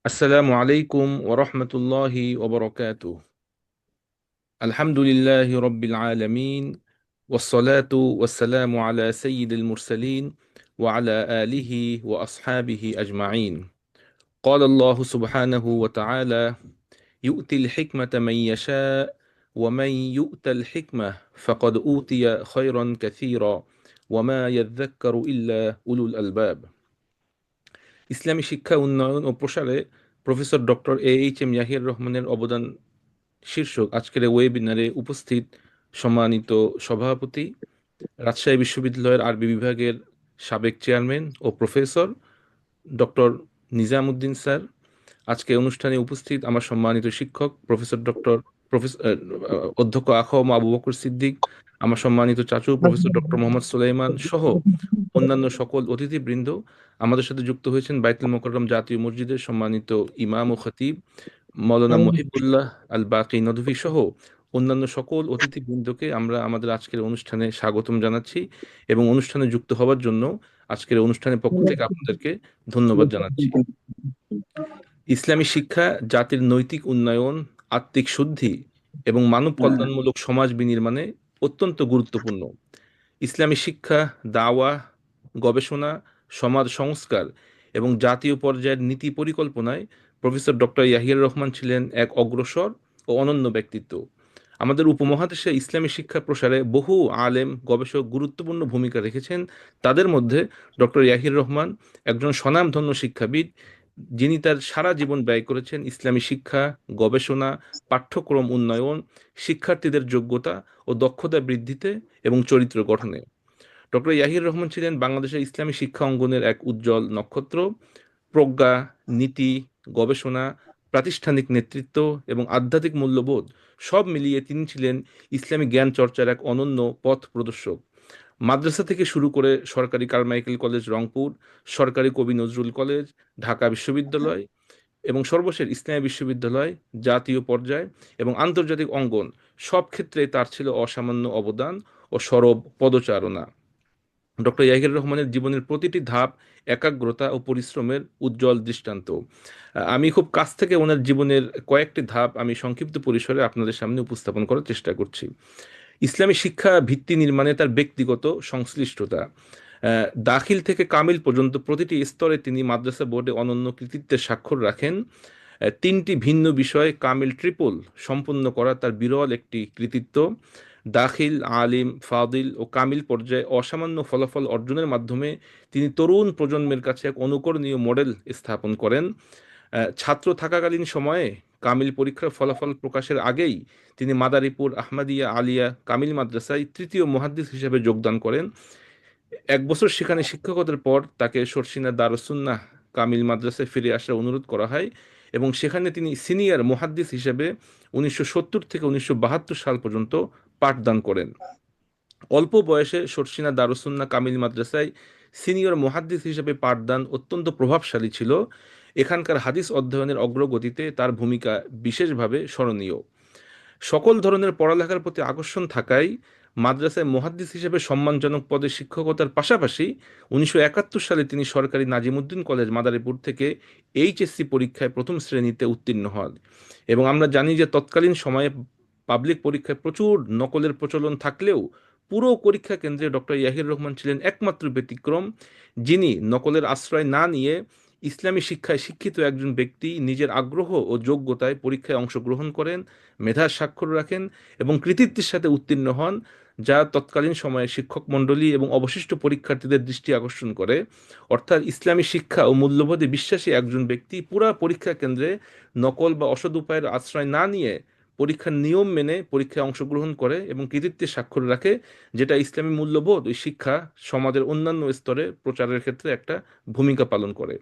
আসসালামু আলাইকুম ওয়া রাহমাতুল্লাহি ওয়া বারাকাতুহু। আলহামদুলিল্লাহি রাব্বিল আলামিন ওয়াসসালাতু ওয়াসসালামু আলা সাইয়্যিদিল মুরসালিন ওয়া আলা আলিহি ওয়া আসহাবিহি আজমাইন। قال الله سبحانه وتعالى يؤتي الحكمة من يشاء ومن يؤت الحكمة فقد أوتي خيرا كثيرا وما يذكر إلا أولو الألباب। ইসলামী শিক্ষা উন্নয়ন ও প্রসারে প্রফেসর ডক্টর এইচ এম ইয়াহির রহমানের অবদান শীর্ষক আজকের এই ওয়েবিনারে উপস্থিত সম্মানিত সভাপতি, রাজশাহী বিশ্ববিদ্যালয়ের আরবি বিভাগের সাবেক চেয়ারম্যান ও প্রফেসর ডক্টর নিজামুদ্দিন স্যার, আজকে অনুষ্ঠানে উপস্থিত আমার সম্মানিত শিক্ষক প্রফেসর ডক্টর প্রফেসর অধ্যক্ষ আখম আবু বকর সিদ্দিক, আমার সম্মানিত চাচু প্রফেসর ডক্টর মোহাম্মদ সুলাইমান সহ অন্যান্য সকল অতিথিবৃন্দ, আমাদের সাথে যুক্ত হয়েছেন বাইতুল মোকাররম জাতীয় মসজিদের সম্মানিত ইমাম ও খতিব মৌলানা মহিবুল্লাহ আল বাকি নদভী সহ অন্যান্য সকল অতিথিবৃন্দকে আমরা আমাদের আজকের অনুষ্ঠানে স্বাগতম জানাচ্ছি এবং অনুষ্ঠানে যুক্ত হওয়ার জন্য আজকের অনুষ্ঠানের পক্ষ থেকে আপনাদেরকে ধন্যবাদ জানাচ্ছি। ইসলামী শিক্ষা জাতির নৈতিক উন্নয়ন, আত্মিক শুদ্ধি এবং মানব কল্যাণমূলক সমাজ বিনির্মাণে অত্যন্ত গুরুত্বপূর্ণ। ইসলামী শিক্ষা, দাওয়া, গবেষণা, সমাজ সংস্কার এবং জাতীয় পর্যায়ের নীতি পরিকল্পনায় প্রফেসর ডক্টর ইয়াহিয়ার রহমান ছিলেন এক অগ্রসর ও অনন্য ব্যক্তিত্ব। আমাদের উপমহাদেশে ইসলামী শিক্ষা প্রসারে বহু আলেম গবেষক গুরুত্বপূর্ণ ভূমিকা রেখেছেন। তাদের মধ্যে ডক্টর ইয়াহির রহমান একজন স্বনামধন্য শিক্ষাবিদ, যিনি তার সারা জীবন ব্যয় করেছেন ইসলামী শিক্ষা, গবেষণা, পাঠ্যক্রম উন্নয়ন, শিক্ষার্থীদের যোগ্যতা ও দক্ষতা বৃদ্ধিতে এবং চরিত্র গঠনে। ডক্টর ইয়াহির রহমান ছিলেন বাংলাদেশের ইসলামী শিক্ষা অঙ্গনের এক উজ্জ্বল নক্ষত্র। প্রজ্ঞা, নীতি, গবেষণা, প্রাতিষ্ঠানিক নেতৃত্ব এবং আধ্যাত্মিক মূল্যবোধ সব মিলিয়ে তিনি ছিলেন ইসলামী জ্ঞান চর্চার এক অনন্য পথ প্রদর্শক। মাদ্রাসা থেকে শুরু করে সরকারি কারমাইকেল কলেজ রংপুর, সরকারি কবি নজরুল কলেজ, ঢাকা বিশ্ববিদ্যালয় এবং সর্বশেষ ইসলামী বিশ্ববিদ্যালয়, জাতীয় পর্যায় এবং আন্তর্জাতিক অঙ্গন, সব ক্ষেত্রে তার ছিল অসামান্য অবদান ও সরব পদচারণা। ডক্টর ইয়াহির রহমানের জীবনের প্রতিটি ধাপ একাগ্রতা ও পরিশ্রমের উজ্জ্বল দৃষ্টান্ত। আমি খুব কাছ থেকে ওনার জীবনের কয়েকটি ধাপ আমি সংক্ষিপ্ত পরিসরে আপনাদের সামনে উপস্থাপন করার চেষ্টা করছি। ইসলামী শিক্ষা ভিত্তি নির্মাণে তার ব্যক্তিগত সংশ্লিষ্টতা, দাখিল থেকে কামিল পর্যন্ত প্রতিটি স্তরে তিনি মাদ্রাসা বোর্ডে অনন্য কৃতিত্বের স্বাক্ষর রাখেন। তিনটি ভিন্ন বিষয়ে কামিল ট্রিপল সম্পন্ন করা তার বিরল একটি কৃতিত্ব। দাখিল, আলিম, ফাদিল ও কামিল পর্যায়ে অসামান্য ফলাফল অর্জনের মাধ্যমে তিনি তরুণ প্রজন্মের কাছে এক অনুকরণীয় মডেল স্থাপন করেন। ছাত্র থাকাকালীন সময়ে কামিল পরীক্ষার ফলাফল প্রকাশের আগেই তিনি মাদারীপুর আহমদিয়া আলিয়া কামিল মাদ্রাসায় তৃতীয় মুহাদ্দিস হিসেবে যোগদান করেন। এক বছর সেখানে শিক্ষকতার পর তাকে শর্ষিনা দারুসুন্নাহ কামিল মাদ্রাসায় ফিরে আসার অনুরোধ করা হয় এবং সেখানে তিনি সিনিয়র মুহাদ্দিস হিসেবে 1970 থেকে 1972 সাল পর্যন্ত পাঠদান করেন। অল্প বয়সে শর্ষিনা দারুসুন্নাহ কামিল মাদ্রাসায় সিনিয়র মুহাদ্দিস হিসেবে পাঠদান অত্যন্ত প্রভাবশালী ছিল। এখানকার হাদিস অধ্যয়নের অগ্রগতিতে তার ভূমিকা বিশেষভাবে স্মরণীয়। সকল ধরনের পড়ালেখার প্রতি আকর্ষণ থাকায় মাদ্রাসায় মুহাদ্দিস হিসেবে সম্মানজনক পদে শিক্ষকতার পাশাপাশি 1971 সালে তিনি সরকারি নাজিমুদ্দিন কলেজ মাদারীপুর থেকে এইচএসসি পরীক্ষায় প্রথম শ্রেণীতে উত্তীর্ণ হন। এবং আমরা জানি যে তৎকালীন সময়ে পাবলিক পরীক্ষায় প্রচুর নকলের প্রচলন থাকলেও পুরো পরীক্ষা কেন্দ্রে ডক্টর ইয়াহির রহমান ছিলেন একমাত্র ব্যতিক্রম, যিনি নকলের আশ্রয় না নিয়ে ইসলামী শিক্ষায় শিক্ষিত একজন ব্যক্তি নিজের আগ্রহ ও যোগ্যতায় পরীক্ষায় অংশগ্রহণ করেন, মেধার স্বাক্ষর রাখেন এবং কৃতিত্বের সাথে উত্তীর্ণ হন, যা তৎকালীন সময়ে শিক্ষক মণ্ডলী এবং অবশিষ্ট পরীক্ষার্থীদের দৃষ্টি আকর্ষণ করে। অর্থাৎ ইসলামী শিক্ষা ও মূল্যবোধে বিশ্বাসী একজন ব্যক্তি পুরা পরীক্ষা কেন্দ্রে নকল বা অসৎ উপায়ের আশ্রয় না নিয়ে পরীক্ষার নিয়ম মেনে পরীক্ষায় অংশগ্রহণ করে এবং কৃতিত্বের স্বাক্ষর রাখে, যেটা ইসলামী মূল্যবোধ ওই শিক্ষা সমাজের অন্যান্য স্তরে প্রচারের ক্ষেত্রে একটা ভূমিকা পালন করে।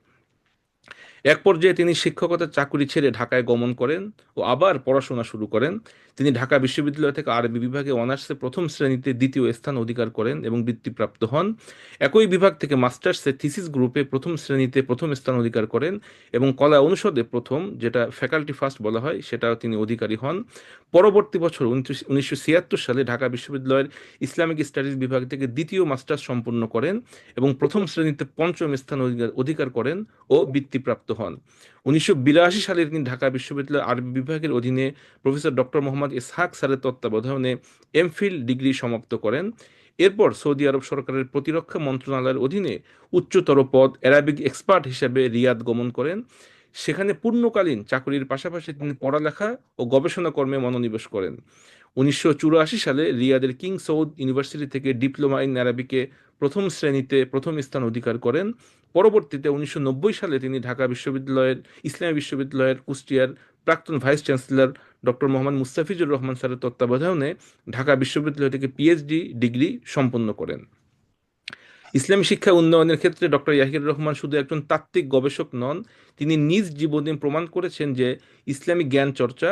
এক পর্যায়ে তিনি শিক্ষকতার চাকুরি ছেড়ে ঢাকায় গমন করেন ও আবার পড়াশোনা শুরু করেন। তিনি ঢাকা বিশ্ববিদ্যালয় থেকে আরবি বিভাগে অনার্সে প্রথম শ্রেণীতে দ্বিতীয় স্থান অধিকার করেন এবং বৃত্তিপ্রাপ্ত হন। একই বিভাগ থেকে মাস্টার্সে থিসিস গ্রুপে প্রথম শ্রেণীতে প্রথম স্থান অধিকার করেন এবং কলা অনুষদে প্রথম, যেটা ফ্যাকাল্টি ফার্স্ট বলা হয়, সেটাও তিনি অধিকারী হন। পরবর্তী বছর 1976 সালে ঢাকা বিশ্ববিদ্যালয়ের ইসলামিক স্টাডিজ বিভাগ থেকে দ্বিতীয় মাস্টার্স সম্পন্ন করেন এবং প্রথম শ্রেণীতে পঞ্চম স্থান অধিকার করেন ও বৃত্তিপ্রাপ্ত হন। 1982 সালে তিনি ঢাকা বিশ্ববিদ্যালয়ের আরবি বিভাগের অধীনে প্রফেসর ডক্টর মোহাম্মদ ইসহাক স্যারের তত্ত্বাবধানে এমফিল ডিগ্রি সমাপ্ত করেন। এরপর সৌদি আরব সরকারের প্রতিরক্ষা মন্ত্রণালয়ের অধীনে উচ্চতর পদ অ্যারাবিক এক্সপার্ট হিসেবে রিয়াদ গমন করেন। সেখানে পূর্ণকালীন চাকরির পাশাপাশি তিনি পড়ালেখা ও গবেষণা কর্মে মনোনিবেশ করেন। 1984 সালে রিয়াদের কিং সৌদ ইউনিভার্সিটি থেকে ডিপ্লোমা ইন অ্যারাবিকে প্রথম শ্রেণীতে প্রথম স্থান অধিকার করেন। পরবর্তীতে 1990 সালে তিনি ঢাকা বিশ্ববিদ্যালয়ের ইসলামী বিশ্ববিদ্যালয়ের কুষ্টিয়ার প্রাক্তন vice chancellor doctor Mohammad Mustafizur Rahman স্যারের তত্ত্বাবধানে ঢাকা বিশ্ববিদ্যালয় থেকে পিএইচডি ডিগ্রি সম্পন্ন করেন। ইসলামী শিক্ষা উন্নয়নের ক্ষেত্রে ডক্টর ইয়াহির রহমান শুধু একজন তাত্ত্বিক গবেষক নন, তিনি নিজ জীবনে প্রমাণ করেছেন যে ইসলামী জ্ঞান চর্চা,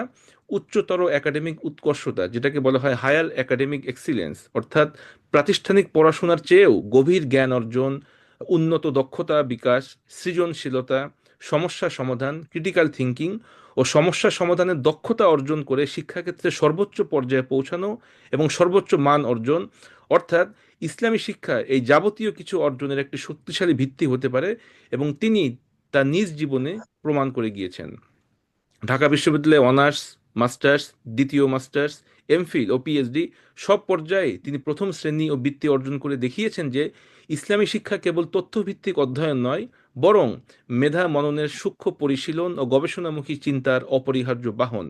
উচ্চতর একাডেমিক উৎকর্ষতা, যেটাকে বলা হয় হায়ার একাডেমিক এক্সিলেন্স, অর্থাৎ প্রাতিষ্ঠানিক পড়াশোনার চেয়েও গভীর জ্ঞান অর্জন, উন্নত দক্ষতা বিকাশ, সৃজনশীলতা, সমস্যা সমাধান, ক্রিটিক্যাল থিঙ্কিং ও সমস্যা সমাধানের দক্ষতা অর্জন করে শিক্ষাক্ষেত্রে সর্বোচ্চ পর্যায়ে পৌঁছানো এবং সর্বোচ্চ মান অর্জন, অর্থাৎ ইসলামী শিক্ষা এই যাবতীয় কিছু অর্জনের একটি শক্তিশালী ভিত্তি হতে পারে এবং তিনি তা নিজ জীবনে প্রমাণ করে গিয়েছেন। ঢাকা বিশ্ববিদ্যালয়ে অনার্স, মাস্টার্স, দ্বিতীয় মাস্টার্স, এমফিল ও পিএইচডি সব পর্যায়ে তিনি প্রথম শ্রেণী ও বৃত্তি অর্জন করে দেখিয়েছেন যে ইসলামী শিক্ষা কেবল তথ্যভিত্তিক অধ্যয়ন নয়, বরং মেধা মননের সূক্ষ্ম পরিশীলন ও গবেষণামুখী চিন্তার অপরিহার্য বাহন।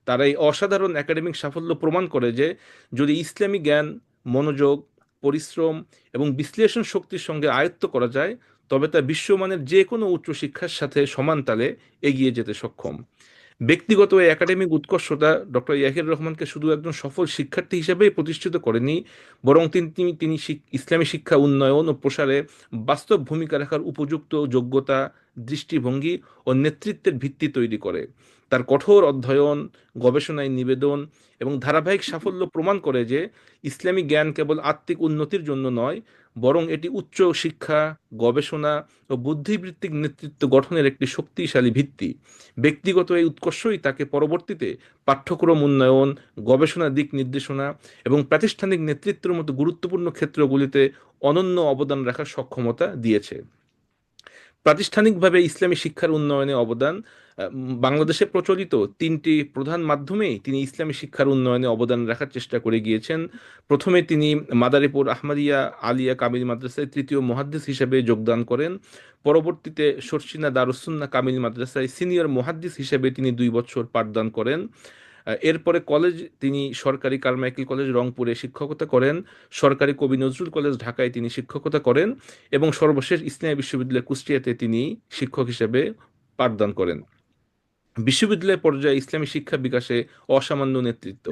তার এই অসাধারণ একাডেমিক সাফল্য প্রমাণ করে যে যদি ইসলামী জ্ঞান মনোযোগ, পরিশ্রম এবং বিশ্লেষণ শক্তির সঙ্গে আয়ত্ত করা যায়, তবে তা বিশ্বমানের যে কোনো উচ্চশিক্ষার সাথে সমান তালে এগিয়ে যেতে সক্ষম। ব্যক্তিগত এই একাডেমিক উৎকর্ষতা ডক্টর ইয়াহির রহমানকে শুধু একজন সফল শিক্ষার্থী হিসেবেই প্রতিষ্ঠিত করেনি, বরং তিনি ইসলামী শিক্ষা উন্নয়ন ও প্রসারে বাস্তব ভূমিকা রাখার উপযুক্ত যোগ্যতা, দৃষ্টিভঙ্গি ও নেতৃত্বের ভিত্তি তৈরি করে। তার কঠোর অধ্যয়ন, গবেষণায় নিবেদন এবং ধারাবাহিক সাফল্য প্রমাণ করে যে ইসলামী জ্ঞান কেবল আত্মিক উন্নতির জন্য নয়, বরং এটি উচ্চ শিক্ষা, গবেষণা ও বুদ্ধিবৃত্তিক নেতৃত্ব গঠনের একটি শক্তিশালী ভিত্তি। ব্যক্তিগত এই উৎকর্ষই তাকে পরবর্তীতে পাঠ্যক্রম উন্নয়ন, গবেষণা দিক নির্দেশনা এবং প্রাতিষ্ঠানিক নেতৃত্বের মতো গুরুত্বপূর্ণ ক্ষেত্রগুলিতে অনন্য অবদান রাখার সক্ষমতা দিয়েছে। প্রাতিষ্ঠানিকভাবে ইসলামী শিক্ষার উন্নয়নে অবদান, বাংলাদেশে প্রচলিত তিনটি প্রধান মাধ্যমেই তিনি ইসলামী শিক্ষার উন্নয়নে অবদান রাখার চেষ্টা করে গিয়েছেন। প্রথমে তিনি মাদারীপুর আহমদিয়া আলিয়া কামিল মাদ্রাসায় তৃতীয় মুহাদ্দিস হিসেবে যোগদান করেন। পরবর্তীতে শর্ষিনা দারুসুন্নাহ কামিল মাদ্রাসায় সিনিয়র মুহাদ্দিস হিসেবে তিনি 2 বছর পাঠদান করেন। এরপরে কলেজ তিনি সরকারি কারমাইকেল কলেজ রংপুরে শিক্ষকতা করেন, সরকারি কবি নজরুল কলেজ ঢাকায় তিনি শিক্ষকতা করেন এবং সর্বশেষ ইসলামী বিশ্ববিদ্যালয় কুষ্টিয়াতে তিনি শিক্ষক হিসেবে পাঠদান করেন। বিশ্ববিদ্যালয় পর্যায়ে ইসলামী শিক্ষা বিকাশে অসামান্য নেতৃত্ব।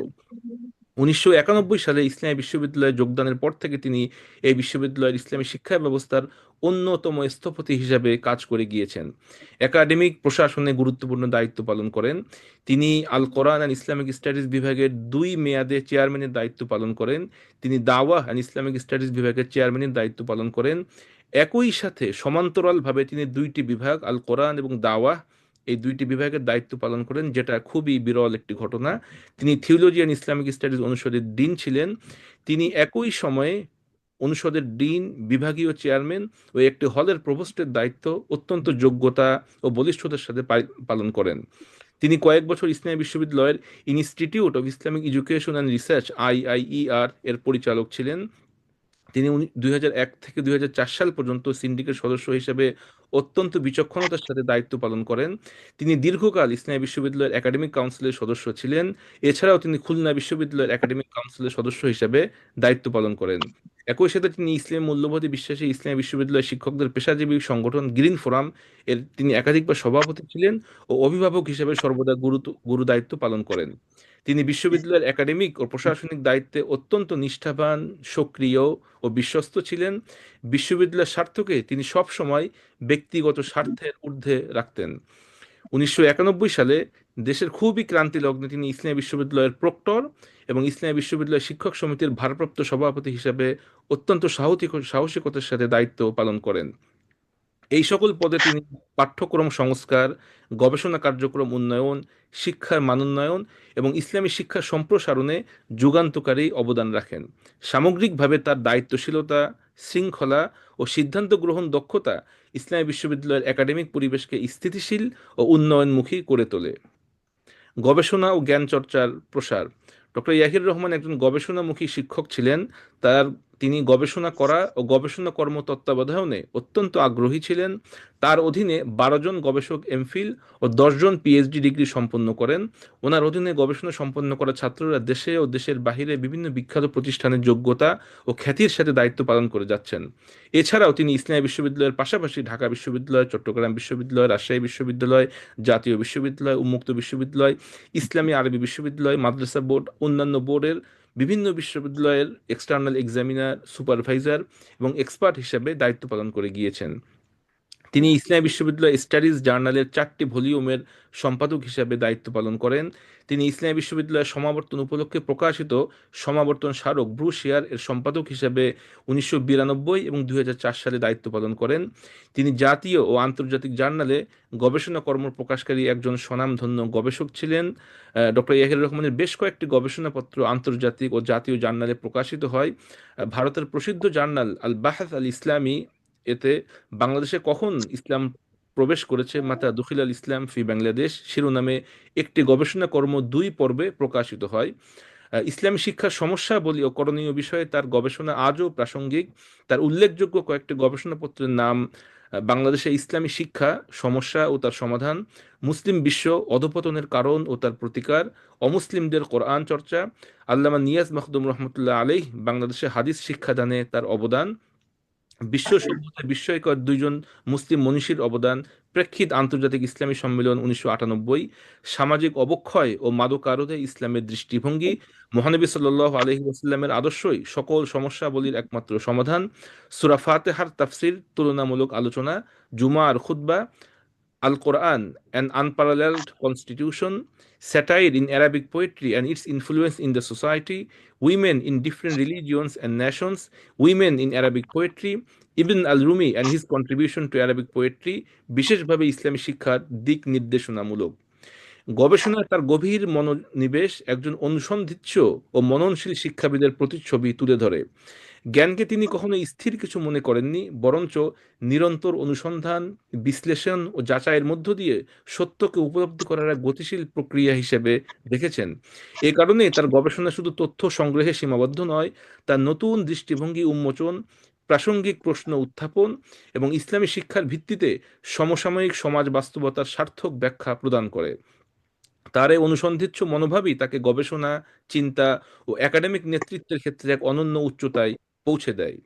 1991 সালে ইসলামী বিশ্ববিদ্যালয়ে যোগদানের পর থেকে তিনি এই বিশ্ববিদ্যালয়ের ইসলামী শিক্ষা ব্যবস্থার অন্যতম স্থপতি হিসাবে কাজ করে গিয়েছেন। একাডেমিক প্রশাসনে গুরুত্বপূর্ণ দায়িত্ব পালন করেন। তিনি আল কোরআন অ্যান্ড ইসলামিক স্টাডিজ বিভাগের 2 মেয়াদে চেয়ারম্যানের দায়িত্ব পালন করেন। তিনি দাওয়াহ অ্যান্ড ইসলামিক স্টাডিজ বিভাগের চেয়ারম্যানের দায়িত্ব পালন করেন। একই সাথে সমান্তরালভাবে তিনি 2টি বিভাগ আল কোরআন এবং দাওয়াহ, এই 2টি বিভাগের দায়িত্ব পালন করেন, যেটা খুবই বিরল একটি ঘটনা। তিনি থিওলজি অ্যান্ড ইসলামিক স্টাডিজ অনুষদের ডিন ছিলেন। তিনি একই সময়ে অনুষদের ডিন, বিভাগীয় চেয়ারম্যান ও একটি হলের প্রভোস্টের দায়িত্ব অত্যন্ত যোগ্যতা ও বলিষ্ঠতার সাথে পালন করেন। তিনি কয়েক বছর ইসলামী বিশ্ববিদ্যালয়ের institute of Islamic education and research IIER এর পরিচালক ছিলেন। তিনি 2001 থেকে 2004 সাল পর্যন্ত সিন্ডিকেট সদস্য হিসেবে অত্যন্ত বিচক্ষণতার সাথে দায়িত্ব পালন করেন। তিনি দীর্ঘকাল ইসলামী বিশ্ববিদ্যালয়ের একাডেমিক কাউন্সিলের সদস্য ছিলেন। এছাড়াও তিনি খুলনা বিশ্ববিদ্যালয়ের একাডেমিক কাউন্সিলের সদস্য হিসেবে দায়িত্ব পালন করেন। একই সাথে তিনি ইসলাম মূল্যবোধে বিশ্বাসী ইসলামী বিশ্ববিদ্যালয়ের শিক্ষকদের পেশাজীবী সংগঠন গ্রিন ফোরাম এর তিনি একাধিকবার সভাপতি ছিলেন ও অভিভাবক হিসেবে সর্বদা গুরু দায়িত্ব পালন করেন। তিনি বিশ্ববিদ্যালয়ের একাডেমিক ও প্রশাসনিক দায়িত্বে অত্যন্ত নিষ্ঠাবান, সক্রিয় ও বিশ্বস্ত ছিলেন। বিশ্ববিদ্যালয়ের স্বার্থকে তিনি সব সময় ব্যক্তিগত স্বার্থের ঊর্ধ্বে রাখতেন। 1991 সালে দেশের খুবই ক্রান্তি লগ্নে তিনি ইসলামী বিশ্ববিদ্যালয়ের প্রক্টর এবং ইসলামী বিশ্ববিদ্যালয় শিক্ষক সমিতির ভারপ্রাপ্ত সভাপতি হিসেবে অত্যন্ত সাহসিকতার সাথে দায়িত্ব পালন করেন। এই সকল পদে তিনি পাঠ্যক্রম সংস্কার, গবেষণা কার্যক্রম উন্নয়ন, শিক্ষার মানোন্নয়ন এবং ইসলামী শিক্ষা সম্প্রসারণে যুগান্তকারী অবদান রাখেন। সামগ্রিকভাবে তার দায়িত্বশীলতা, শৃঙ্খলা ও সিদ্ধান্ত গ্রহণ দক্ষতা ইসলামী বিশ্ববিদ্যালয়ের একাডেমিক পরিবেশকে স্থিতিশীল ও উন্নয়নমুখী করে তোলে। গবেষণা ও জ্ঞান চর্চার প্রসার। ডক্টর ইয়াহির রহমান একজন গবেষণামুখী শিক্ষক ছিলেন। তার তিনি গবেষণা করা ও গবেষণা কর্ম তত্ত্বাবধানে অত্যন্ত আগ্রহী ছিলেন। তার অধীনে 12 জন গবেষক এমফিল ও 10 জন পিএইচডি ডিগ্রি সম্পন্ন করেন। ওনার অধীনে গবেষণা সম্পন্ন করা ছাত্ররা দেশে ও দেশের বাহিরে বিভিন্ন বিখ্যাত প্রতিষ্ঠানের যোগ্যতা ও খ্যাতির সাথে দায়িত্ব পালন করে যাচ্ছেন। এছাড়াও তিনি ইসলামী বিশ্ববিদ্যালয়ের পাশাপাশি ঢাকা বিশ্ববিদ্যালয়, চট্টগ্রাম বিশ্ববিদ্যালয়, রাজশাহী বিশ্ববিদ্যালয়, জাতীয় বিশ্ববিদ্যালয়, উন্মুক্ত বিশ্ববিদ্যালয়, ইসলামী আরবি বিশ্ববিদ্যালয়, মাদ্রাসা বোর্ড, অন্যান্য বোর্ডের বিভিন্ন বিশ্ববিদ্যালয়ের এক্সটার্নাল এক্সামিনার, সুপারভাইজার এবং এক্সপার্ট হিসেবে দায়িত্ব পালন করে গিয়েছেন। তিনি ইসলামী বিশ্ববিদ্যালয় স্টাডিজ জার্নালের 4টি ভলিউমের সম্পাদক হিসেবে দায়িত্ব পালন করেন। তিনি ইসলামী বিশ্ববিদ্যালয়ের সমাবর্তন উপলক্ষে প্রকাশিত সমাবর্তন স্মারক ব্রুশিয়ার এর সম্পাদক হিসেবে 1992 এবং 2004 সালে দায়িত্ব পালন করেন। তিনি জাতীয় ও আন্তর্জাতিক জার্নালে গবেষণা কর্ম প্রকাশকারী একজন স্বনামধন্য গবেষক ছিলেন। ডক্টর ইয়াহির রহমানের বেশ কয়েকটি গবেষণাপত্র আন্তর্জাতিক ও জাতীয় জার্নালে প্রকাশিত হয়। ভারতের প্রসিদ্ধ জার্নাল আল বাহাস আল ইসলামী এতে বাংলাদেশে কখন ইসলাম প্রবেশ করেছে, মাতা দখিল আল ইসলাম ফি বাংলাদেশ শিরোনামে একটি গবেষণা কর্ম 2 পর্বে প্রকাশিত হয়। ইসলামী শিক্ষার সমস্যা বলি ও করণীয় বিষয়ে তার গবেষণা আজও প্রাসঙ্গিক। তার উল্লেখযোগ্য কয়েকটি গবেষণাপত্রের নাম: বাংলাদেশে ইসলামী শিক্ষা, সমস্যা ও তার সমাধান, মুসলিম বিশ্ব, অধঃপতনের কারণ ও তার প্রতিকার, অমুসলিমদের কোরআন চর্চা, আল্লামা নিয়াজ মখদুম রহমতুল্লাহ আলাইহ বাংলাদেশে হাদিস শিক্ষাদানে তার অবদান, বিশ্ব সভ্যতায় বিস্ময়কর 2 জন মুসলিম মনীষীর অবদান, প্রেক্ষিত আন্তর্জাতিক ইসলামী সম্মেলন 1998, সামাজিক অবক্ষয় ও মাদকারোধে ইসলামের দৃষ্টিভঙ্গি, মহানবী সাল্লাল্লাহু আলাইহি ওয়াসাল্লামের আদর্শই সকল সমস্যাবলীর একমাত্র সমাধান, সূরা ফাতিহার তাফসীর তুলনামূলক আলোচনা, জুমার খুতবা, Al Quran, an unparalleled constitution, satire in Arabic poetry and its influence in the society, women in different religions and nations, women in Arabic poetry, Ibn al Rumi and his contribution to Arabic poetry, বিশেষভাবে ইসলামী শিক্ষার দিক নির্দেশনামূলক। গবেষণায় তার গভীর মনোনিবেশ একজন অনুসন্ধিৎস ও মননশীল শিক্ষাবিদের প্রতিচ্ছবি তুলে ধরে। জ্ঞানকে তিনি কখনো স্থির কিছু মনে করেননি, বরঞ্চ নিরন্তর অনুসন্ধান, বিশ্লেষণ ও যাচাইয়ের মধ্য দিয়ে সত্যকে উপলব্ধি করার এক গতিশীল প্রক্রিয়া হিসেবে দেখেছেন। এ কারণে তার গবেষণা শুধু তথ্য সংগ্রহে সীমাবদ্ধ নয়, তার নতুন দৃষ্টিভঙ্গি উন্মোচন, প্রাসঙ্গিক প্রশ্ন উত্থাপন এবং ইসলামী শিক্ষার ভিত্তিতে সমসাময়িক সমাজ বাস্তবতার সার্থক ব্যাখ্যা প্রদান করে। তার এই অনুসন্ধিৎস মনোভাবই তাকে গবেষণা, চিন্তা ও একাডেমিক নেতৃত্বের ক্ষেত্রে এক অনন্য উচ্চতায় পৌঁছে দেয়।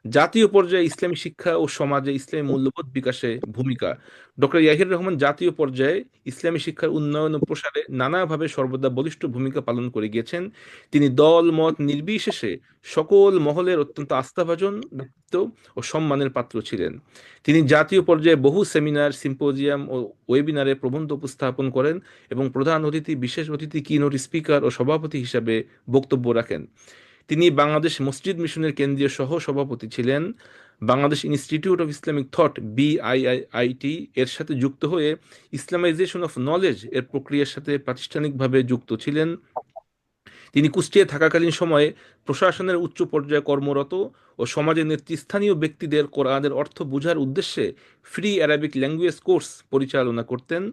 জাতীয় পর্যায়ে ইসলামী শিক্ষা ও সমাজে ইসলামী মূল্যবোধ বিকাশে ভূমিকা। ডক্টর ইয়াহির রহমান জাতীয় পর্যায়ে ইসলামী শিক্ষার উন্নয়ন ও প্রসারে নানাভাবে সর্বদা বলিষ্ঠ ভূমিকা পালন করে গিয়েছেন। তিনি দল মত নির্বিশেষে সকল মহলের অত্যন্ত আস্থাভাজন ব্যক্তিত্ব ও সম্মানের পাত্র ছিলেন। তিনি জাতীয় পর্যায়ে বহু সেমিনার, সিম্পোজিয়াম ও ওয়েবিনারে প্রবন্ধ উপস্থাপন করেন এবং প্রধান অতিথি, বিশেষ অতিথি, কিনোট স্পিকার ও সভাপতি হিসাবে বক্তব্য রাখেন। তিনি বাংলাদেশ মসজিদ মিশনের কেন্দ্রীয় সহ সভাপতি ছিলেন। Bangladesh institute of Islamic thought BIIT এর সাথে যুক্ত হয়ে ইসলামাইজেশন অফ নলেজ এর প্রক্রিয়ার সাথে প্রাতিষ্ঠানিকভাবে যুক্ত ছিলেন। তিনি কুষ্টিয়ায় থাকাকালীন সময়ে প্রশাসনের উচ্চ পর্যায়ে কর্মরত ও সমাজের নেতৃস্থানীয় ব্যক্তিদের কোরআনের অর্থ বোঝার উদ্দেশ্যে ফ্রি অ্যারাবিক ল্যাঙ্গুয়েজ কোর্স পরিচালনা করতেন।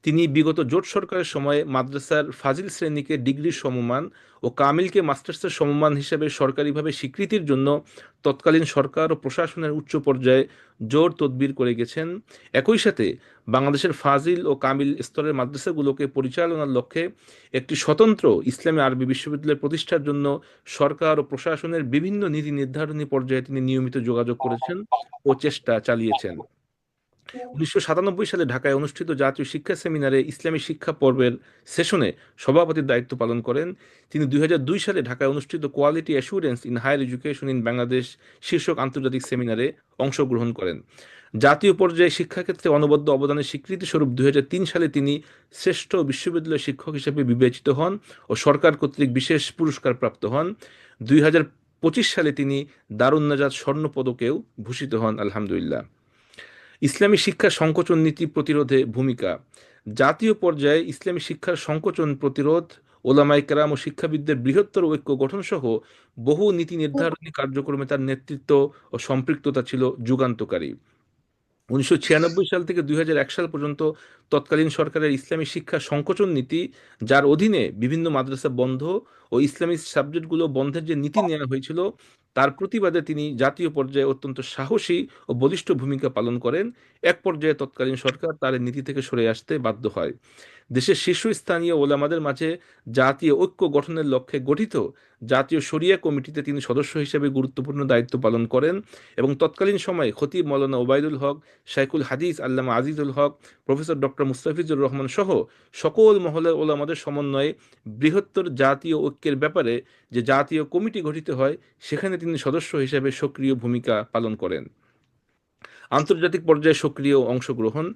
তিনি বিগত জোট সরকারের সময়ে মাদ্রাসার ফাজিল শ্রেণীকে ডিগ্রির সমমান ও কামিলকে মাস্টার্সের সমমান হিসেবে সরকারিভাবে স্বীকৃতির জন্য তৎকালীন সরকার ও প্রশাসনের উচ্চ পর্যায়ে জোর তদবির করে গেছেন। একই সাথে বাংলাদেশের ফাজিল ও কামিল স্তরের মাদ্রাসাগুলোকে পরিচালনার লক্ষ্যে একটি স্বতন্ত্র ইসলামী আরবি বিশ্ববিদ্যালয় প্রতিষ্ঠার জন্য সরকার ও প্রশাসনের বিভিন্ন নীতি নির্ধারণী পর্যায়ে তিনি নিয়মিত যোগাযোগ করেছেন ও চেষ্টা চালিয়েছেন। 1997 সালে ঢাকায় অনুষ্ঠিত জাতীয় শিক্ষা সেমিনারে ইসলামী শিক্ষা পর্বের সেশনে সভাপতির দায়িত্ব পালন করেন। তিনি 2002 সালে ঢাকায় অনুষ্ঠিত quality assurance in higher education in Bangladesh শীর্ষক আন্তর্জাতিক সেমিনারে অংশগ্রহণ করেন। জাতীয় পর্যায়ে শিক্ষাক্ষেত্রে অনবদ্য অবদানের স্বীকৃতি স্বরূপ 2003 সালে তিনি শ্রেষ্ঠ বিশ্ববিদ্যালয় শিক্ষক হিসেবে বিবেচিত হন ও সরকার কর্তৃক বিশেষ পুরস্কার প্রাপ্ত হন। 2025 সালে তিনি দারুন নাজাত স্বর্ণ পদকেও ভূষিত হন। আলহামদুলিল্লাহ। ইসলামী শিক্ষার সংকোচন নীতি প্রতিরোধে ভূমিকা। জাতীয় পর্যায়ে ইসলামী শিক্ষার সংকোচন প্রতিরোধ, ওলামায়ে কেরাম ও শিক্ষাবিদদের বৃহত্তর ঐক্য গঠন সহ বহু নীতি নির্ধারণী কার্যক্রমে তার নেতৃত্ব ও সম্পৃক্ততা ছিল যুগান্তকারী। 1996 সাল থেকে 2001 সাল পর্যন্ত তৎকালীন সরকারের ইসলামী শিক্ষা সংকোচন নীতি, যার অধীনে বিভিন্ন মাদ্রাসা বন্ধ ও ইসলামী সাবজেক্টগুলো বন্ধের যে নীতি নেওয়া হয়েছিল, তার প্রতিবাদে তিনি জাতীয় পর্যায়ে অত্যন্ত সাহসী ও বলিষ্ঠ ভূমিকা পালন করেন। এক পর্যায়ে তৎকালীন সরকার তার এই নীতি থেকে সরে আসতে বাধ্য হয়। দেশের শীর্ষস্থানীয় ওলামাদের মাঝে জাতীয় ঐক্য গঠনের লক্ষ্যে গঠিত জাতীয় শরিয়া কমিটিতে তিনি সদস্য হিসেবে গুরুত্বপূর্ণ দায়িত্ব পালন করেন এবং তৎকালীন সময়ে খতিব মৌলানা ওবায়দুল হক, শাইখুল হাদিস আল্লামা আজিজুল হক, প্রফেসর ডক্টর মুস্তাফিজুর রহমান সহ সকল মহলের ওলামাদের সমন্বয়ে বৃহত্তর জাতীয় ঐক্যের ব্যাপারে যে জাতীয় কমিটি গঠিত হয়, সেখানে তিনি সদস্য হিসেবে সক্রিয় ভূমিকা পালন করেন। আন্তর্জাতিক পর্যায়ে সক্রিয় অংশগ্রহণ,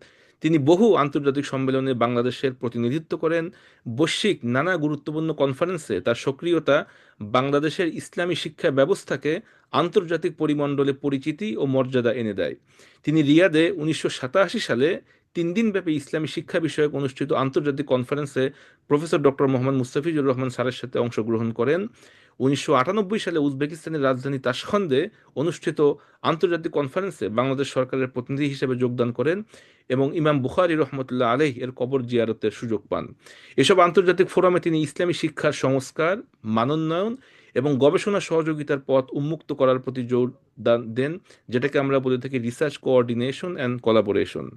তিনি বহু আন্তর্জাতিক সম্মেলনে বাংলাদেশের প্রতিনিধিত্ব করেন। বৈশ্বিক নানা গুরুত্বপূর্ণ কনফারেন্সে তার সক্রিয়তা বাংলাদেশের ইসলামী শিক্ষা ব্যবস্থাকে আন্তর্জাতিক পরিমণ্ডলে পরিচিতি ও মর্যাদা এনে দেয়। তিনি রিয়াদে 1987 সালে 3 দিনব্যাপী ইসলামী শিক্ষা বিষয়ক অনুষ্ঠিত আন্তর্জাতিক কনফারেন্সে প্রফেসর ডক্টর মোহাম্মদ মুস্তাফিজুর রহমান স্যারের সাথে অংশগ্রহণ করেন। 1998 সালে উজবেকিস্তানের রাজধানী তাশখন্দে অনুষ্ঠিত আন্তর্জাতিক কনফারেন্সে বাংলাদেশ সরকারের প্রতিনিধি হিসেবে যোগদান করেন এবং ইমাম বুখারী রহমতুল্লাহ আলাইহ এর কবর জিয়ারতের সুযোগ পান। এসব আন্তর্জাতিক ফোরামে তিনি ইসলামী শিক্ষার সংস্কার, মানোন্নয়ন এবং গবেষণা সহযোগিতার পথ উন্মুক্ত করার প্রতি জোর দেন, যেটাকে আমরা বলে থাকি রিসার্চ কোঅর্ডিনেশন অ্যান্ড কোলাবোরেশন।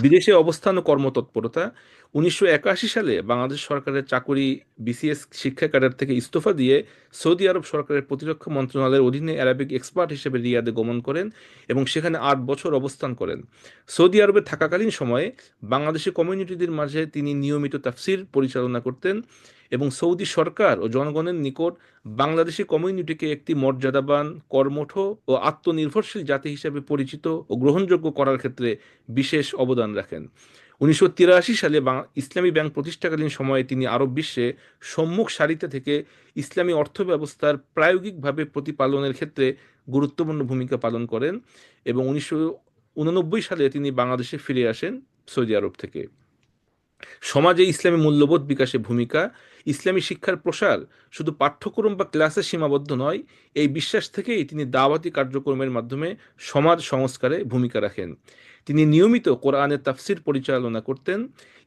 বিদেশে অবস্থান ও কর্মতৎপরতা, 1981 সালে বাংলাদেশ সরকারের চাকুরি বিসিএস শিক্ষা ক্যাডার থেকে ইস্তফা দিয়ে সৌদি আরব সরকারের প্রতিরক্ষা মন্ত্রণালয়ের অধীনে অ্যারাবিক এক্সপার্ট হিসেবে রিয়াদে গমন করেন এবং সেখানে 8 বছর অবস্থান করেন। সৌদি আরবে থাকাকালীন সময়ে বাংলাদেশি কমিউনিটিদের মাঝে তিনি নিয়মিত তাফসির পরিচালনা করতেন এবং সৌদি সরকার ও জনগণের নিকট বাংলাদেশি কমিউনিটিকে একটি মর্যাদাবান, কর্মঠ ও আত্মনির্ভরশীল জাতি হিসেবে পরিচিত ও গ্রহণযোগ্য করার ক্ষেত্রে বিশেষ অবদান রাখেন। 1983 সালে ইসলামী ব্যাংক প্রতিষ্ঠাকালীন সময়ে তিনি আরব বিশ্বে সম্মুখ সারিতে থেকে ইসলামী অর্থব্যবস্থার প্রায়োগিকভাবে প্রতিপালনের ক্ষেত্রে গুরুত্বপূর্ণ ভূমিকা পালন করেন এবং 1989 সালে তিনি বাংলাদেশে ফিরে আসেন সৌদি আরব থেকে। সমাজে ইসলামী মূল্যবোধ বিকাশে ভূমিকা, ইসলামী শিক্ষার প্রসার শুধু পাঠ্যক্রম বা ক্লাসে সীমাবদ্ধ নয়, এই বিশ্বাস থেকেই তিনি দাওয়াতি কার্যক্রমের মাধ্যমে সমাজ সংস্কারে ভূমিকা রাখেন। তিনি নিয়মিত কোরআনের তাফসির পরিচালনা করতেন।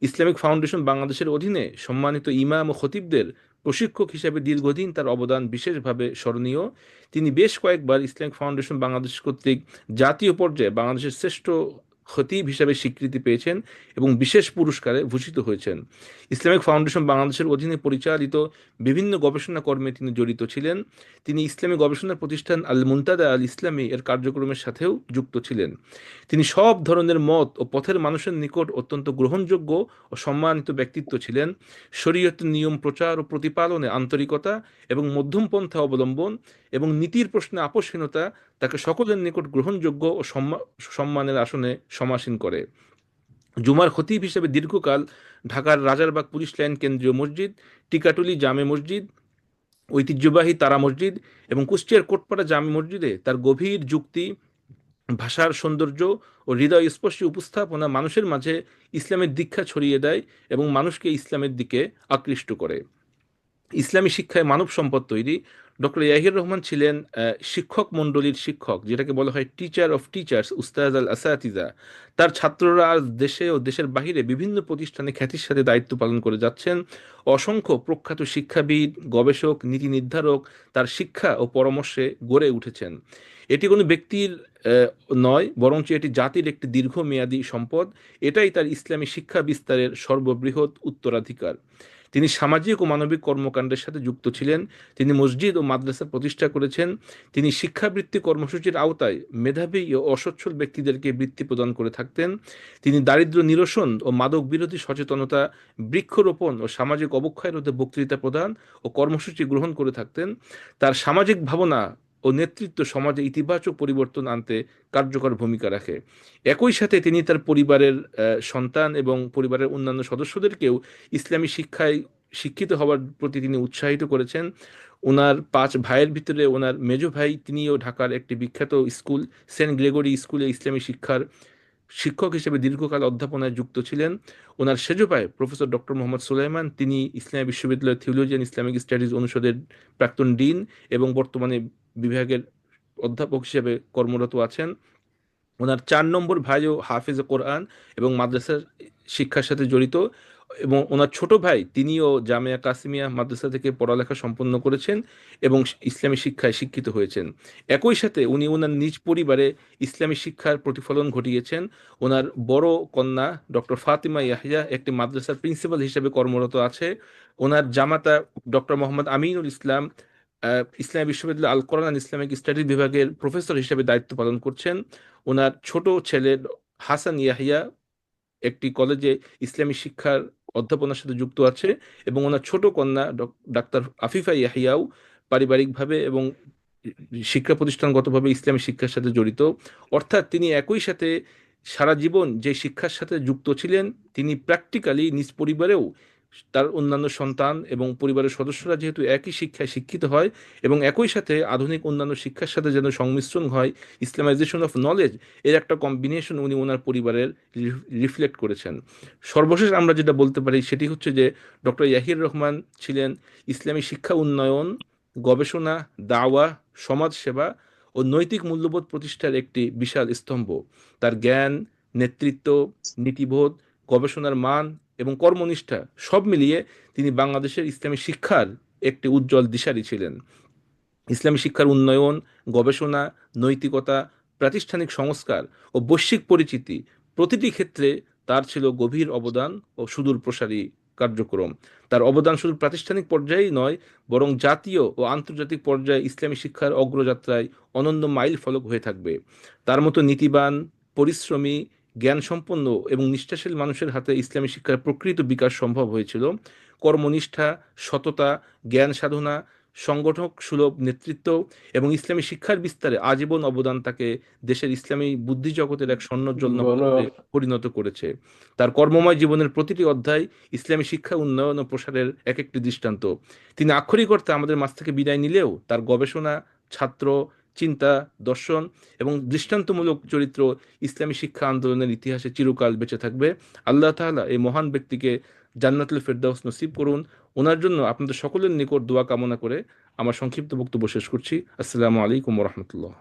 ইসলামিক ফাউন্ডেশন বাংলাদেশের অধীনে সম্মানিত ইমাম ও খতিবদের প্রশিক্ষক হিসেবে দীর্ঘদিন তার অবদান বিশেষভাবে স্মরণীয়। তিনি বেশ কয়েকবার ইসলামিক ফাউন্ডেশন বাংলাদেশ কর্তৃক জাতীয় পর্যায়ে বাংলাদেশের শ্রেষ্ঠ খতিব হিসাবে স্বীকৃতি পেয়েছেন এবং বিশেষ পুরস্কারে ভূষিত হয়েছেন। ইসলামিক ফাউন্ডেশন বাংলাদেশের অধীনে পরিচালিত বিভিন্ন গবেষণা কর্মে তিনি জড়িত ছিলেন। তিনি ইসলামী গবেষণা প্রতিষ্ঠান আল মুনতাদা আল ইসলামী এর কার্যক্রমের সাথেও যুক্ত ছিলেন। তিনি সব ধরনের মত ও পথের মানুষের নিকট অত্যন্ত গ্রহণযোগ্য ও সম্মানিত ব্যক্তিত্ব ছিলেন। শরীয়তের নিয়ম প্রচার ও প্রতিপালনে আন্তরিকতা এবং মধ্যমপন্থা অবলম্বন এবং নীতির প্রশ্নে আপোষহীনতা তাকে সকলের নিকট গ্রহণযোগ্য ও সম্মানের আসনে সমাসীন করে। জুমার খতিব হিসেবে দীর্ঘকাল ঢাকার রাজারবাগ পুলিশ লাইন কেন্দ্রীয় মসজিদ, টিকাটুলি জামে মসজিদ, ঐতিহ্যবাহী তারা মসজিদ এবং কুষ্টিয়ার কোটপাড়া জামে মসজিদে তার গভীর যুক্তি, ভাষার সৌন্দর্য ও হৃদয়স্পর্শী উপস্থাপনা মানুষের মাঝে ইসলামের দীক্ষা ছড়িয়ে দেয় এবং মানুষকে ইসলামের দিকে আকৃষ্ট করে। ইসলামী শিক্ষায় মানব সম্পদ তৈরি, ডক্টর ইয়াহির রহমান ছিলেন শিক্ষক মণ্ডলীর শিক্ষক, যেটাকে বলা হয় টিচার অফ টিচার্স, উস্তাজ আল আসাতিজা। তার ছাত্ররা আজ দেশে ও দেশের বাহিরে বিভিন্ন প্রতিষ্ঠানে খ্যাতির সাথে দায়িত্ব পালন করে যাচ্ছেন। অসংখ্য প্রখ্যাত শিক্ষাবিদ, গবেষক, নীতি নির্ধারক তার শিক্ষা ও পরামর্শে গড়ে উঠেছেন। এটি কোনো ব্যক্তির নয়, বরঞ্চ এটি জাতির একটি দীর্ঘমেয়াদী সম্পদ। এটাই তার ইসলামী শিক্ষা বিস্তারের সর্ববৃহৎ উত্তরাধিকার। তিনি সামাজিক ও মানবিক কর্মকাণ্ডের সাথে যুক্ত ছিলেন। তিনি মসজিদ ও মাদ্রাসা প্রতিষ্ঠা করেছেন। তিনি শিক্ষাবৃত্তি কর্মসূচির আওতায় মেধাবী ও অসচ্ছল ব্যক্তিদেরকে বৃত্তি প্রদান করে থাকতেন। তিনি দারিদ্র্য নিরসন ও মাদক বিরোধী সচেতনতা, বৃক্ষরোপণ ও সামাজিক অবক্ষয় রোধে বক্তৃতা প্রদান ও কর্মসূচি গ্রহণ করে থাকতেন। তার সামাজিক ভাবনা ও নেতৃত্ব সমাজে ইতিবাচক পরিবর্তন আনতে কার্যকর ভূমিকা রাখে। একই সাথে তিনি তার পরিবারের সন্তান এবং পরিবারের অন্যান্য সদস্যদেরকেও ইসলামী শিক্ষায় শিক্ষিত হওয়ার প্রতি তিনি উৎসাহিত করেছেন। ওনার 5 ভাইয়ের ভিতরে ওনার মেজ ভাই, তিনিও ঢাকার একটি বিখ্যাত স্কুল সেন্ট গ্রেগরি স্কুলে ইসলামী শিক্ষার শিক্ষক হিসেবে দীর্ঘকাল অধ্যাপনায় যুক্ত ছিলেন। ওনার সেজ ভাই প্রফেসর ডক্টর মোহাম্মদ সুলাইমান, তিনি ইসলামী বিশ্ববিদ্যালয়ের থিওলজি ইসলামিক স্টাডিজ অনুষদের প্রাক্তন ডিন এবং বর্তমানে বিভাগের অধ্যাপক হিসেবে কর্মরত আছেন। ওনার 4 নম্বর ভাইও হাফিজ কোরআন এবং মাদ্রাসার শিক্ষার সাথে জড়িত, এবং ওনার ছোট ভাই তিনিও জামিয়া কাসিমিয়া মাদ্রাসা থেকে পড়ালেখা সম্পন্ন করেছেন এবং ইসলামী শিক্ষায় শিক্ষিত হয়েছেন। একই সাথে উনি ওনার নিজ পরিবারে ইসলামী শিক্ষার প্রতিফলন ঘটিয়েছেন। ওনার বড় কন্যা ডক্টর ফাতিমা ইয়াহিয়া একটি মাদ্রাসার প্রিন্সিপাল হিসেবে কর্মরত আছে। ওনার জামাতা ডক্টর মোহাম্মদ আমিনুল ইসলাম ইসলামী বিশ্ববিদ্যালয় আল কোরআন ইসলামিক স্টাডিজ বিভাগের প্রফেসর হিসেবে দায়িত্ব পালন করছেন। ওনার ছোট ছেলে হাসান ইয়াহিয়া একটি কলেজে ইসলামী শিক্ষার অধ্যাপনার সাথে যুক্ত আছে, এবং ওনার ছোট কন্যা ডাক্তার আফিফা ইয়াহিয়াও পারিবারিকভাবে এবং শিক্ষা প্রতিষ্ঠানগতভাবে ইসলামী শিক্ষার সাথে জড়িত। অর্থাৎ তিনি একই সাথে সারা জীবন যে শিক্ষার সাথে যুক্ত ছিলেন, তিনি প্র্যাকটিক্যালি নিজ পরিবারেও তার অন্যান্য সন্তান এবং পরিবারের সদস্যরা যেহেতু একই শিক্ষায় শিক্ষিত হয়, এবং একই সাথে আধুনিক অন্যান্য শিক্ষার সাথে যেন সংমিশ্রণ হয়, ইসলামাইজেশন অফ নলেজ এর একটা কম্বিনেশন উনি ওনার পরিবারের রিফ্লেক্ট করেছেন। সর্বশেষ আমরা যেটা বলতে পারি সেটি হচ্ছে যে ডক্টর ইয়াহির রহমান ছিলেন ইসলামী শিক্ষা উন্নয়ন, গবেষণা, দাওয়া, সমাজসেবা ও নৈতিক মূল্যবোধ প্রতিষ্ঠার একটি বিশাল স্তম্ভ। তার জ্ঞান, নেতৃত্ব, নীতিবোধ, গবেষণার মান এবং কর্মনিষ্ঠা সব মিলিয়ে তিনি বাংলাদেশের ইসলামী শিক্ষার একটি উজ্জ্বল দিশারি ছিলেন। ইসলামী শিক্ষার উন্নয়ন, গবেষণা, নৈতিকতা, প্রাতিষ্ঠানিক সংস্কার ও বৈশ্বিক পরিচিতি প্রতিটি ক্ষেত্রে তার ছিল গভীর অবদান ও সুদূর প্রসারী কার্যক্রম। তার অবদান শুধু প্রাতিষ্ঠানিক পর্যায়েই নয়, বরং জাতীয় ও আন্তর্জাতিক পর্যায়ে ইসলামী শিক্ষার অগ্রযাত্রায় অনন্য মাইল ফলক হয়ে থাকবে। তার মতো নীতিবান, পরিশ্রমী, জ্ঞানসম্পন্ন এবং নিষ্ঠাশীল মানুষের হাতে ইসলামী শিক্ষার প্রকৃত বিকাশ সম্ভব হয়েছিল। কর্মনিষ্ঠা, সততা, জ্ঞান সাধনা, সংগঠক সুলভ নেতৃত্ব এবং ইসলামী শিক্ষার বিস্তারে আজীবন অবদান তাকে দেশের ইসলামী বুদ্ধি জগতের এক স্বর্ণোজ্জ্বল বলো। নক্ষত্রে পরিণত করেছে। তার কর্মময় জীবনের প্রতিটি অধ্যায় ইসলামী শিক্ষা উন্নয়ন ও প্রসারের এক একটি দৃষ্টান্ত। তিনি আক্ষরিক অর্থে আমাদের মাঝ থেকে বিদায় নিলেও তার গবেষণা, ছাত্র, চিন্তা, দর্শন এবং দৃষ্টান্তমূলক চরিত্র ইসলামী শিক্ষা আন্দোলনের ইতিহাসে চিরকাল বেঁচে থাকবে। আল্লাহ তাআলা এই মহান ব্যক্তিকে জান্নাতুল ফেরদাউস নসিব করুন। ওনার জন্য আপনাদের সকলের নিকট দোয়া কামনা করে আমার সংক্ষিপ্ত বক্তব্য শেষ করছি। আসসালামু আলাইকুম ওয়া রাহমাতুল্লাহ।